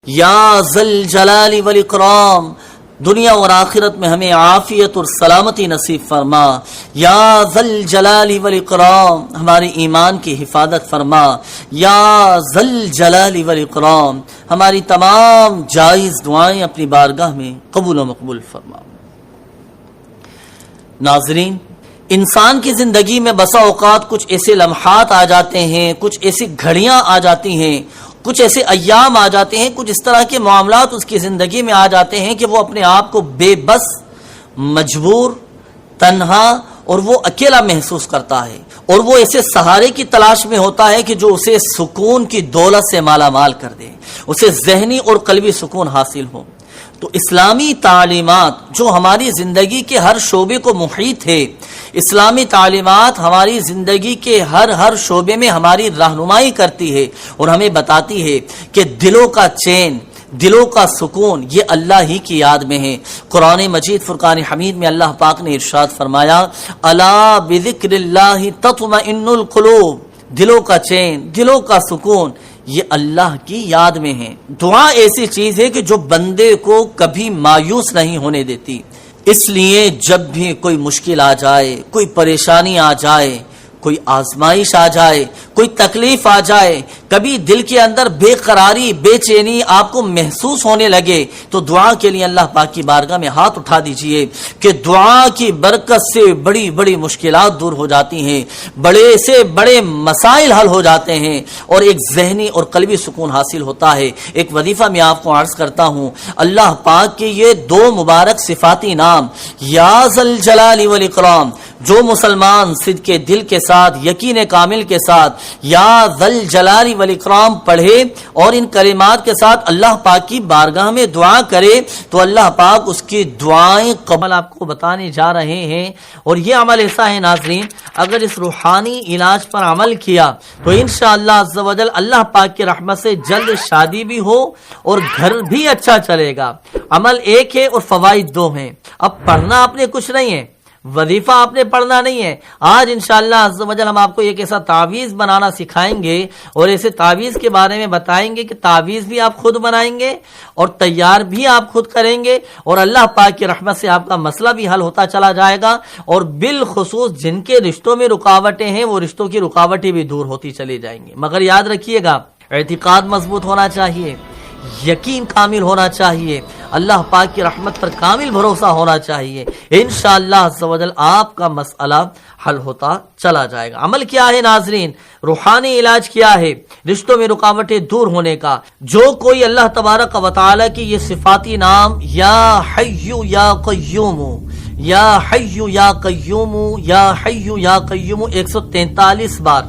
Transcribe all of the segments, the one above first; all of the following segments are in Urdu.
یا ذل جلال والاکرام دنیا اور آخرت میں ہمیں عافیت اور سلامتی نصیب فرما. یا ذل جلال والاکرام ہمارے ایمان کی حفاظت فرما. یا ذل جلال والاکرام ہماری تمام جائز دعائیں اپنی بارگاہ میں قبول و مقبول فرما. ناظرین، انسان کی زندگی میں بسا اوقات کچھ ایسے لمحات آ جاتے ہیں، کچھ ایسی گھڑیاں آ جاتی ہیں، کچھ ایسے ایام آ جاتے ہیں، کچھ اس طرح کے معاملات اس کی زندگی میں آ جاتے ہیں کہ وہ اپنے آپ کو بے بس، مجبور، تنہا اور وہ اکیلا محسوس کرتا ہے، اور وہ ایسے سہارے کی تلاش میں ہوتا ہے کہ جو اسے سکون کی دولت سے مالا مال کر دے، اسے ذہنی اور قلبی سکون حاصل ہو. تو اسلامی تعلیمات جو ہماری زندگی کے ہر شعبے کو محیط ہے، اسلامی تعلیمات ہماری زندگی کے ہر شعبے میں ہماری رہنمائی کرتی ہے اور ہمیں بتاتی ہے کہ دلوں کا چین، دلوں کا سکون یہ اللہ ہی کی یاد میں ہے. قرآن مجید فرقان حمید میں اللہ پاک نے ارشاد فرمایا، الا بذکر اللہ تطمئن القلوب، دلوں کا چین، دلوں کا سکون یہ اللہ کی یاد میں ہے. دعا ایسی چیز ہے کہ جو بندے کو کبھی مایوس نہیں ہونے دیتی. اس لیے جب بھی کوئی مشکل آ جائے، کوئی پریشانی آ جائے، کوئی آزمائش آ جائے، کوئی تکلیف آ جائے، کبھی دل کے اندر بے قراری، بے چینی آپ کو محسوس ہونے لگے تو دعا کے لیے اللہ پاک کی بارگاہ میں ہاتھ اٹھا دیجئے کہ دعا کی برکت سے بڑی بڑی مشکلات دور ہو جاتی ہیں، بڑے سے بڑے مسائل حل ہو جاتے ہیں اور ایک ذہنی اور قلبی سکون حاصل ہوتا ہے. ایک وظیفہ میں آپ کو عرض کرتا ہوں، اللہ پاک کے یہ دو مبارک صفاتی نام یا ذل جلال والاکرام، جو مسلمان صدق کے دل کے ساتھ، یقین کامل کے ساتھ یا ذل جلال والاکرام پڑھے اور ان کلمات کے ساتھ اللہ پاک کی بارگاہ میں دعا کرے تو اللہ پاک اس کی دعائیں قبول آپ کو بتانے جا رہے ہیں. اور یہ عمل ایسا ہے ناظرین، اگر اس روحانی علاج پر عمل کیا تو انشاءاللہ عز و جل اللہ پاک کی رحمت سے جلد شادی بھی ہو اور گھر بھی اچھا چلے گا. عمل ایک ہے اور فوائد دو ہیں. اب پڑھنا آپ نے کچھ نہیں ہے، وظیفہ آپ نے پڑھنا نہیں ہے. آج انشاءاللہ عز و جل ہم آپ کو ایک ایسا تعویذ بنانا سکھائیں گے اور ایسے تعویذ کے بارے میں بتائیں گے کہ تعویذ بھی آپ خود بنائیں گے اور تیار بھی آپ خود کریں گے اور اللہ پاک کی رحمت سے آپ کا مسئلہ بھی حل ہوتا چلا جائے گا اور بالخصوص جن کے رشتوں میں رکاوٹیں ہیں وہ رشتوں کی رکاوٹیں بھی دور ہوتی چلی جائیں گی. مگر یاد رکھیے گا، اعتقاد مضبوط ہونا چاہیے، یقین کامل ہونا چاہیے، اللہ پاک کی رحمت پر کامل بھروسہ ہونا چاہیے. انشاءاللہ عز و جل آپ کا مسئلہ حل ہوتا چلا جائے گا. عمل کیا ہے ناظرین؟ روحانی علاج کیا ہے رشتوں میں رکاوٹیں دور ہونے کا؟ جو کوئی اللہ تبارک و تعالی کی یہ صفاتی نام یا حی یا قیوم، یا حی یا قیوم، یا حی یا قیوم 143 بار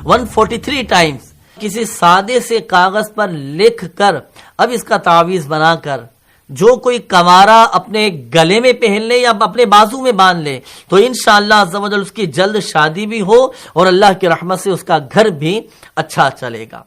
143 ٹائمز کسی سادے سے کاغذ پر لکھ کر اب اس کا تعویذ بنا کر جو کوئی کمارا اپنے گلے میں پہن لے یا اپنے بازو میں باندھ لے تو انشاءاللہ عز و جل اس کی جلد شادی بھی ہو اور اللہ کی رحمت سے اس کا گھر بھی اچھا چلے گا.